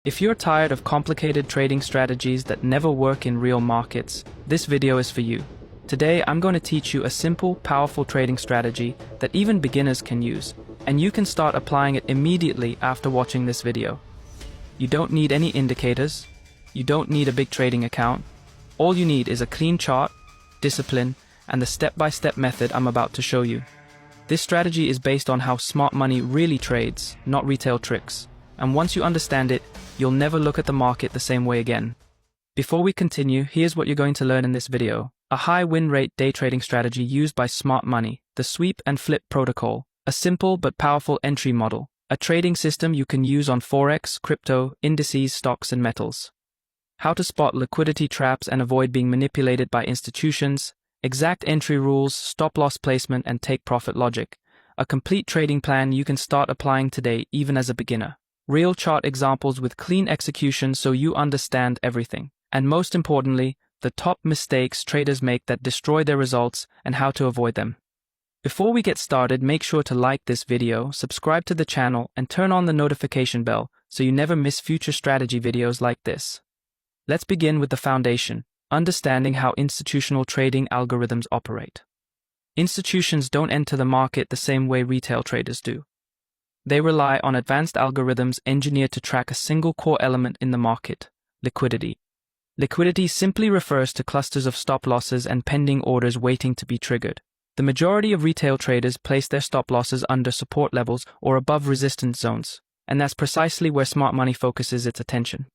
If you're tired of complicated trading strategies that never work in real markets, this video is for you. Today, I'm going to teach you a simple, powerful trading strategy that even beginners can use, and you can start applying it immediately after watching this video. You don't need any indicators. You don't need a big trading account. All you need is a clean chart, discipline, and the step-by-step method I'm about to show you. This strategy is based on how smart money really trades, not retail tricks. And once you understand it, you'll never look at the market the same way again. Before we continue, here's what you're going to learn in this video. A high win rate day trading strategy used by smart money, the sweep and flip protocol, a simple but powerful entry model, a trading system you can use on Forex, crypto, indices, stocks, and metals. How to spot liquidity traps and avoid being manipulated by institutions, exact entry rules, stop-loss placement, and take-profit logic. A complete trading plan you can start applying today even as a beginner. Real chart examples with clean execution so you understand everything. And most importantly, the top mistakes traders make that destroy their results and how to avoid them. Before we get started, make sure to like this video, subscribe to the channel, and turn on the notification bell so you never miss future strategy videos like this. Let's begin with the foundation, understanding how institutional trading algorithms operate. Institutions don't enter the market the same way retail traders do. They rely on advanced algorithms engineered to track a single core element in the market: liquidity. Liquidity simply refers to clusters of stop losses and pending orders waiting to be triggered. The majority of retail traders place their stop losses under support levels or above resistance zones, and that's precisely where smart money focuses its attention.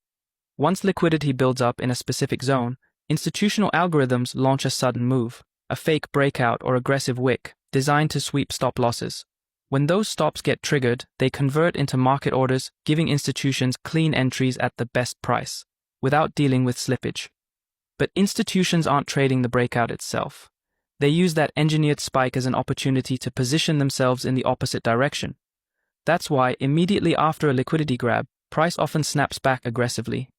Once liquidity builds up in a specific zone, institutional algorithms launch a sudden move, a fake breakout or aggressive wick, designed to sweep stop losses. When those stops get triggered, they convert into market orders, giving institutions clean entries at the best price, without dealing with slippage. But institutions aren't trading the breakout itself. They use that engineered spike as an opportunity to position themselves in the opposite direction. That's why, immediately after a liquidity grab, price often snaps back aggressively.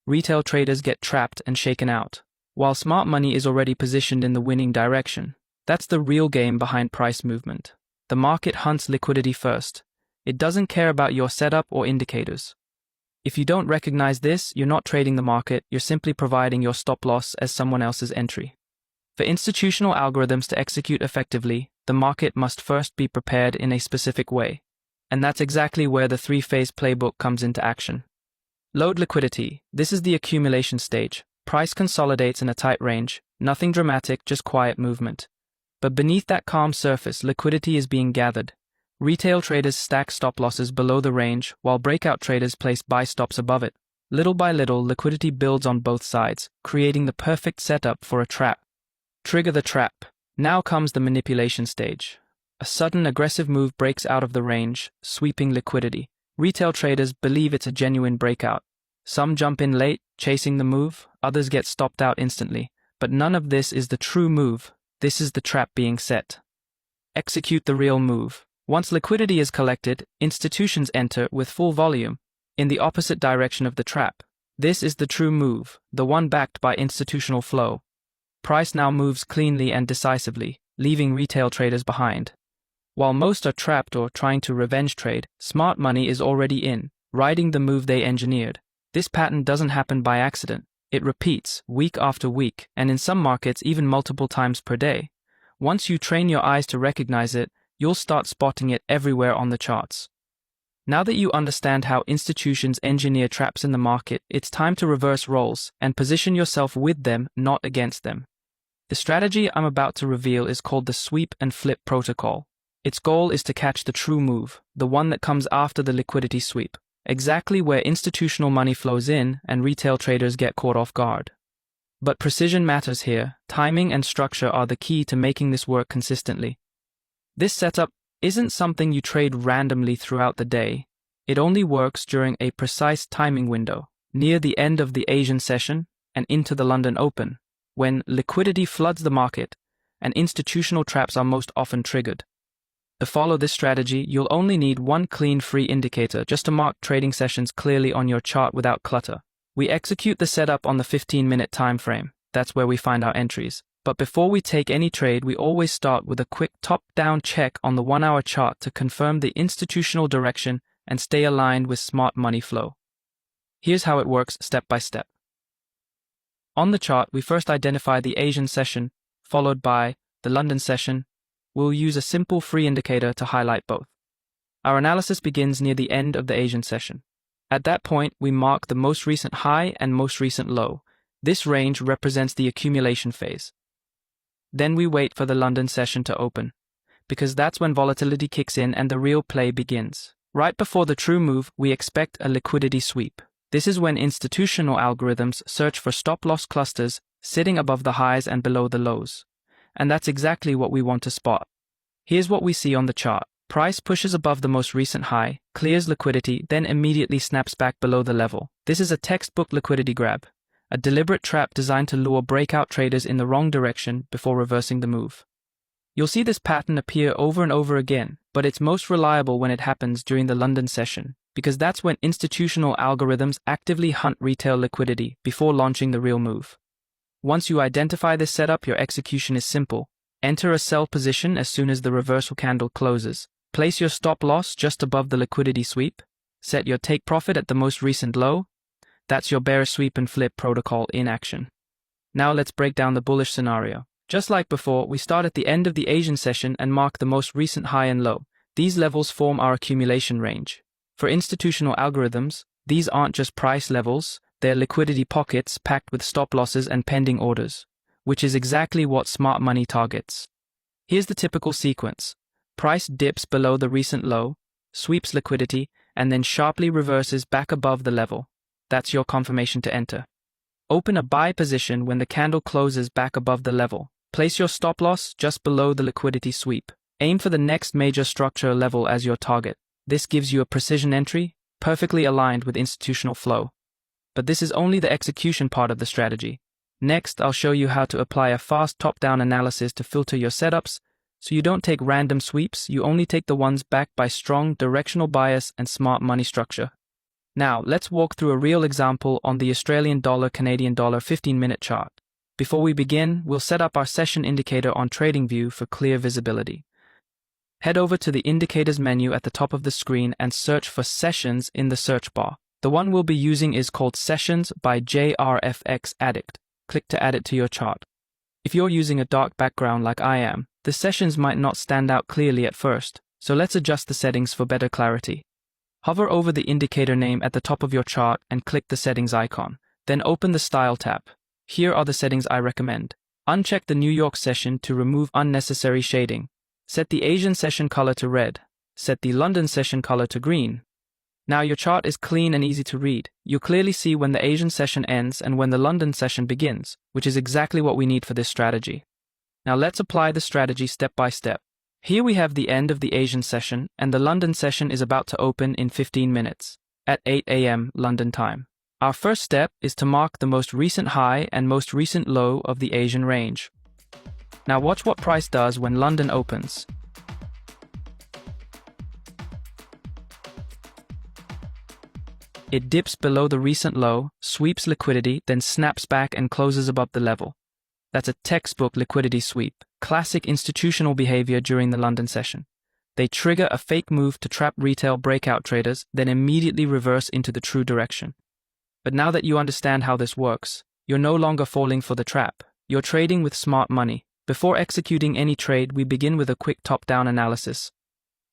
Retail traders get trapped and shaken out, while smart money is already positioned in the winning direction. That's the real game behind price movement. The market hunts liquidity first. It doesn't care about your setup or indicators. If you don't recognize this, you're not trading the market, you're simply providing your stop loss as someone else's entry. For institutional algorithms to execute effectively, the market must first be prepared in a specific way. And that's exactly where the three-phase playbook comes into action. Load liquidity. This is the accumulation stage. Price consolidates in a tight range, nothing dramatic, just quiet movement. But beneath that calm surface, liquidity is being gathered. Retail traders stack stop losses below the range, while breakout traders place buy stops above it. Little by little, liquidity builds on both sides, creating the perfect setup for a trap. Trigger the trap. Now comes the manipulation stage. A sudden aggressive move breaks out of the range, sweeping liquidity. Retail traders believe it's a genuine breakout. Some jump in late, chasing the move, others get stopped out instantly. But none of this is the true move. This is the trap being set. Execute the real move. Once liquidity is collected, institutions enter with full volume, in the opposite direction of the trap. This is the true move, the one backed by institutional flow. Price now moves cleanly and decisively, leaving retail traders behind. While most are trapped or trying to revenge trade, smart money is already in, riding the move they engineered. This pattern doesn't happen by accident. It repeats, week after week, and in some markets even multiple times per day. Once you train your eyes to recognize it, you'll start spotting it everywhere on the charts. Now that you understand how institutions engineer traps in the market, it's time to reverse roles and position yourself with them, not against them. The strategy I'm about to reveal is called the sweep and flip protocol. Its goal is to catch the true move, the one that comes after the liquidity sweep, exactly where institutional money flows in and retail traders get caught off guard. But precision matters here. Timing and structure are the key to making this work consistently. This setup isn't something you trade randomly throughout the day. It only works during a precise timing window, near the end of the Asian session and into the London Open, when liquidity floods the market and institutional traps are most often triggered. To follow this strategy, you'll only need one clean free indicator just to mark trading sessions clearly on your chart without clutter. We execute the setup on the 15-minute time frame. That's where we find our entries. But before we take any trade, we always start with a quick top-down check on the 1-hour chart to confirm the institutional direction and stay aligned with smart money flow. Here's how it works step by step. On the chart, we first identify the Asian session, followed by the London session. We'll use a simple free indicator to highlight both. Our analysis begins near the end of the Asian session. At that point, we mark the most recent high and most recent low. This range represents the accumulation phase. Then we wait for the London session to open, because that's when volatility kicks in and the real play begins. Right before the true move, we expect a liquidity sweep. This is when institutional algorithms search for stop-loss clusters sitting above the highs and below the lows. And that's exactly what we want to spot. Here's what we see on the chart. Price pushes above the most recent high, clears liquidity, then immediately snaps back below the level. This is a textbook liquidity grab, a deliberate trap designed to lure breakout traders in the wrong direction before reversing the move. You'll see this pattern appear over and over again, but it's most reliable when it happens during the London session, because that's when institutional algorithms actively hunt retail liquidity before launching the real move. Once you identify this setup, your execution is simple. Enter a sell position as soon as the reversal candle closes. Place your stop loss just above the liquidity sweep. Set your take profit at the most recent low. That's your bearish sweep and flip protocol in action. Now let's break down the bullish scenario. Just like before, we start at the end of the Asian session and mark the most recent high and low. These levels form our accumulation range. For institutional algorithms, these aren't just price levels, they're liquidity pockets packed with stop losses and pending orders, which is exactly what smart money targets. Here's the typical sequence. Price dips below the recent low, sweeps liquidity, and then sharply reverses back above the level. That's your confirmation to enter. Open a buy position when the candle closes back above the level. Place your stop loss just below the liquidity sweep. Aim for the next major structure level as your target. This gives you a precision entry, perfectly aligned with institutional flow. But this is only the execution part of the strategy. Next, I'll show you how to apply a fast top-down analysis to filter your setups, so you don't take random sweeps, you only take the ones backed by strong directional bias and smart money structure. Now, let's walk through a real example on the Australian dollar Canadian dollar 15-minute chart. Before we begin, we'll set up our session indicator on TradingView for clear visibility. Head over to the Indicators menu at the top of the screen and search for Sessions in the search bar. The one we'll be using is called Sessions by JRFX Addict. Click to add it to your chart. If you're using a dark background like I am, the sessions might not stand out clearly at first, so let's adjust the settings for better clarity. Hover over the indicator name at the top of your chart and click the settings icon. Then open the Style tab. Here are the settings I recommend. Uncheck the New York session to remove unnecessary shading. Set the Asian session color to red. Set the London session color to green. Now your chart is clean and easy to read. You'll clearly see when the Asian session ends and when the London session begins, which is exactly what we need for this strategy. Now let's apply the strategy step by step. Here we have the end of the Asian session, and the London session is about to open in 15 minutes, at 8 a.m. London time. Our first step is to mark the most recent high and most recent low of the Asian range. Now watch what price does when London opens. It dips below the recent low, sweeps liquidity, then snaps back and closes above the level. That's a textbook liquidity sweep, classic institutional behavior during the London session. They trigger a fake move to trap retail breakout traders, then immediately reverse into the true direction. But now that you understand how this works, you're no longer falling for the trap. You're trading with smart money. Before executing any trade, we begin with a quick top-down analysis.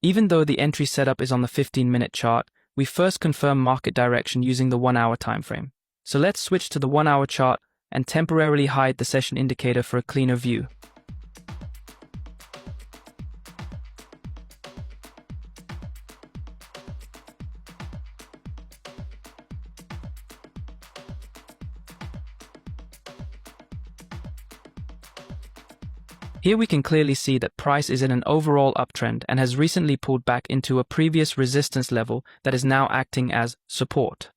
Even though the entry setup is on the 15-minute chart, we first confirm market direction using the 1-hour time frame. So let's switch to the 1-hour chart and temporarily hide the session indicator for a cleaner view. Here we can clearly see that price is in an overall uptrend and has recently pulled back into a previous resistance level that is now acting as support.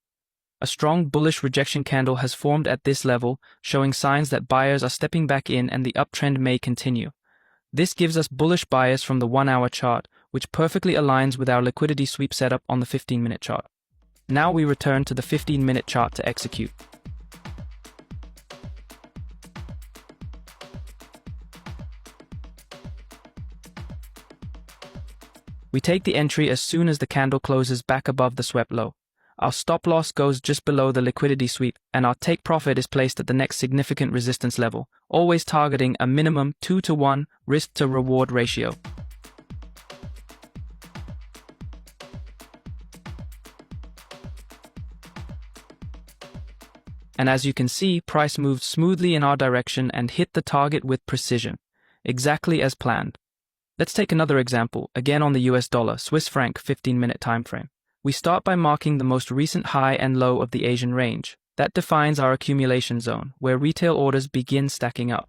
A strong bullish rejection candle has formed at this level, showing signs that buyers are stepping back in and the uptrend may continue. This gives us bullish bias from the 1-hour chart, which perfectly aligns with our liquidity sweep setup on the 15-minute chart. Now we return to the 15-minute chart to execute. We take the entry as soon as the candle closes back above the swept low. Our stop loss goes just below the liquidity sweep, and our take profit is placed at the next significant resistance level, always targeting a minimum 2-to-1 risk-to-reward ratio. And as you can see, price moved smoothly in our direction and hit the target with precision, exactly as planned. Let's take another example, again on the US dollar, Swiss franc 15-minute time frame. We start by marking the most recent high and low of the Asian range. That defines our accumulation zone, where retail orders begin stacking up.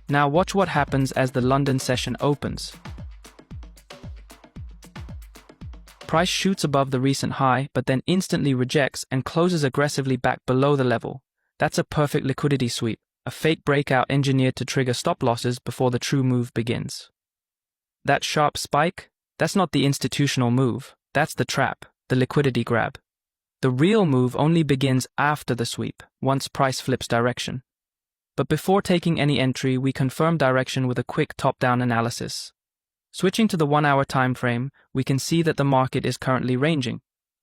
Now watch what happens as the London session opens. Price shoots above the recent high, but then instantly rejects and closes aggressively back below the level. That's a perfect liquidity sweep, a fake breakout engineered to trigger stop losses before the true move begins. That sharp spike? That's not the institutional move, that's the trap. The liquidity grab. The real move only begins after the sweep, once price flips direction. But before taking any entry, we confirm direction with a quick top-down analysis. Switching to the 1-hour time frame, we can see that the market is currently ranging.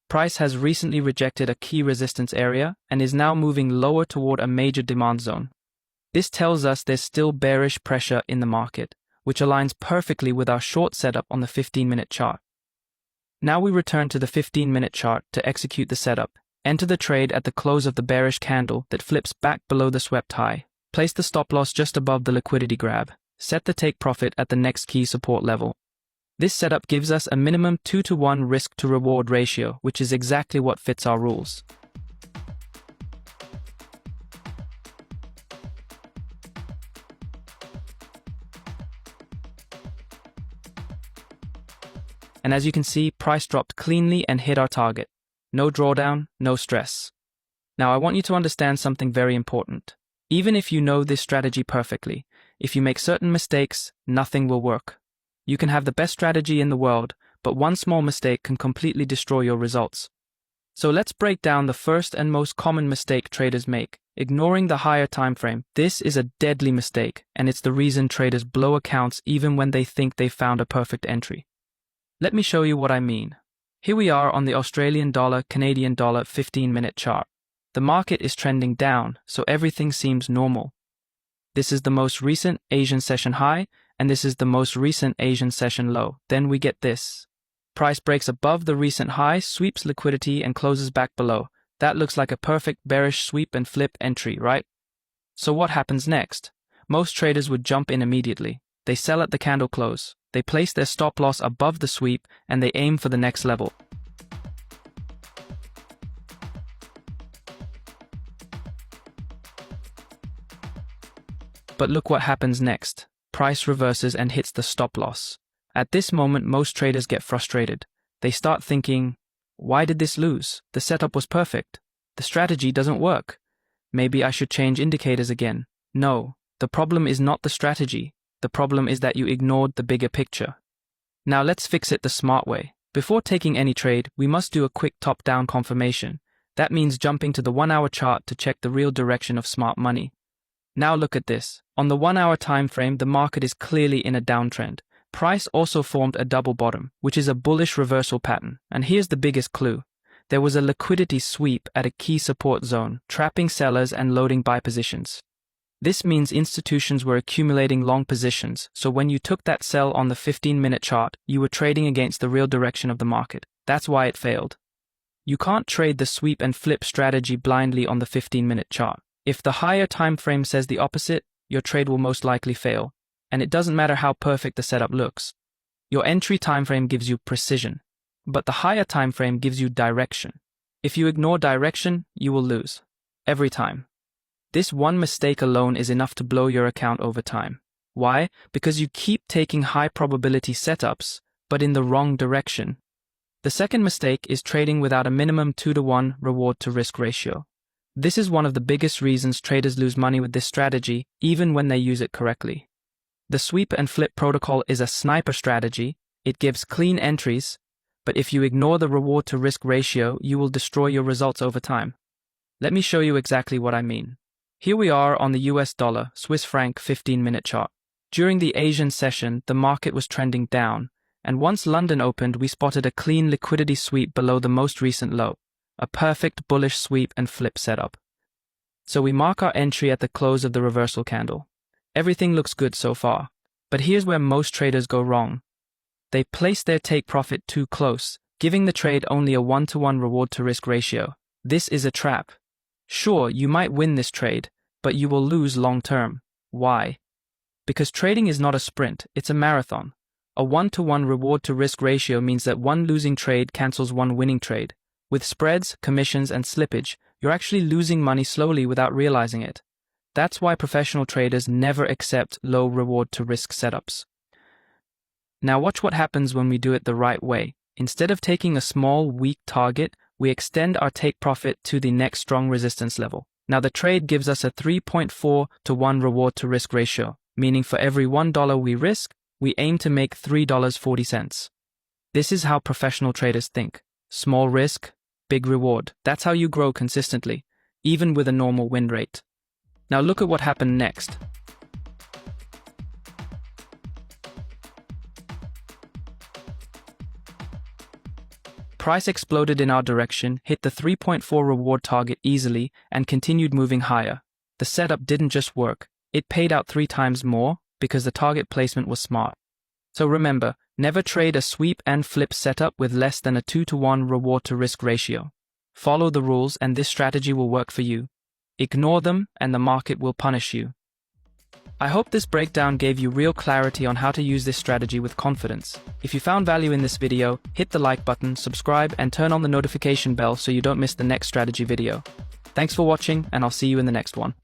Price has recently rejected a key resistance area and is now moving lower toward a major demand zone. This tells us there's still bearish pressure in the market, which aligns perfectly with our short setup on the 15-minute chart. Now we return to the 15-minute chart to execute the setup. Enter the trade at the close of the bearish candle that flips back below the swept high. Place the stop loss just above the liquidity grab. Set the take profit at the next key support level. This setup gives us a minimum 2-to-1 risk-to-reward ratio, which is exactly what fits our rules. And as you can see, price dropped cleanly and hit our target. No drawdown, no stress. Now I want you to understand something very important. Even if you know this strategy perfectly, if you make certain mistakes, nothing will work. You can have the best strategy in the world, but one small mistake can completely destroy your results. So let's break down the first and most common mistake traders make, ignoring the higher time frame. This is a deadly mistake, and it's the reason traders blow accounts even when they think they found a perfect entry. Let me show you what I mean. Here we are on the Australian dollar, Canadian dollar 15-minute chart. The market is trending down, so everything seems normal. This is the most recent Asian session high, and this is the most recent Asian session low. Then we get this. Price breaks above the recent high, sweeps liquidity, and closes back below. That looks like a perfect bearish sweep and flip entry, right? So what happens next? Most traders would jump in immediately. They sell at the candle close. They place their stop loss above the sweep, and they aim for the next level. But look what happens next. Price reverses and hits the stop loss. At this moment, most traders get frustrated. They start thinking, why did this lose? The setup was perfect. The strategy doesn't work. Maybe I should change indicators again. No, the problem is not the strategy. The problem is that you ignored the bigger picture. Now let's fix it the smart way. Before taking any trade, we must do a quick top-down confirmation. That means jumping to the 1-hour chart to check the real direction of smart money. Now look at this. On the 1-hour time frame, the market is clearly in a downtrend. Price also formed a double bottom, which is a bullish reversal pattern. And here's the biggest clue. There was a liquidity sweep at a key support zone, trapping sellers and loading buy positions. This means institutions were accumulating long positions, so when you took that sell on the 15-minute chart, you were trading against the real direction of the market. That's why it failed. You can't trade the sweep and flip strategy blindly on the 15-minute chart. If the higher time frame says the opposite, your trade will most likely fail. And it doesn't matter how perfect the setup looks. Your entry time frame gives you precision, but the higher time frame gives you direction. If you ignore direction, you will lose. Every time. This one mistake alone is enough to blow your account over time. Why? Because you keep taking high probability setups, but in the wrong direction. The second mistake is trading without a minimum 2-to-1 reward to risk ratio. This is one of the biggest reasons traders lose money with this strategy, even when they use it correctly. The sweep and flip protocol is a sniper strategy. It gives clean entries, but if you ignore the reward to risk ratio, you will destroy your results over time. Let me show you exactly what I mean. Here we are on the US dollar, Swiss franc 15-minute chart. During the Asian session, the market was trending down, and once London opened, we spotted a clean liquidity sweep below the most recent low. a perfect bullish sweep and flip setup. So we mark our entry at the close of the reversal candle. Everything looks good so far, but here's where most traders go wrong. They place their take profit too close, giving the trade only a 1-to-1 reward to risk ratio. This is a trap. Sure, you might win this trade, but you will lose long term. Why? Because trading is not a sprint, it's a marathon. A 1-to-1 reward to risk ratio means that one losing trade cancels one winning trade. With spreads, commissions, and slippage, you're actually losing money slowly without realizing it. That's why professional traders never accept low reward to risk setups. Now watch what happens when we do it the right way. Instead of taking a small, weak target, we extend our take profit to the next strong resistance level. Now the trade gives us a 3.4-to-1 reward to risk ratio, meaning for every $1 we risk, we aim to make $3.40. This is how professional traders think. Small risk, big reward. That's how you grow consistently, even with a normal win rate. Now look at what happened next. Price exploded in our direction, hit the 3.4 reward target easily, and continued moving higher. The setup didn't just work, it paid out 3 times more because the target placement was smart. So remember, never trade a sweep and flip setup with less than a 2-to-1 reward to risk ratio. Follow the rules and this strategy will work for you. Ignore them and the market will punish you. I hope this breakdown gave you real clarity on how to use this strategy with confidence. If you found value in this video, hit the like button, subscribe, and turn on the notification bell so you don't miss the next strategy video. Thanks for watching, and I'll see you in the next one.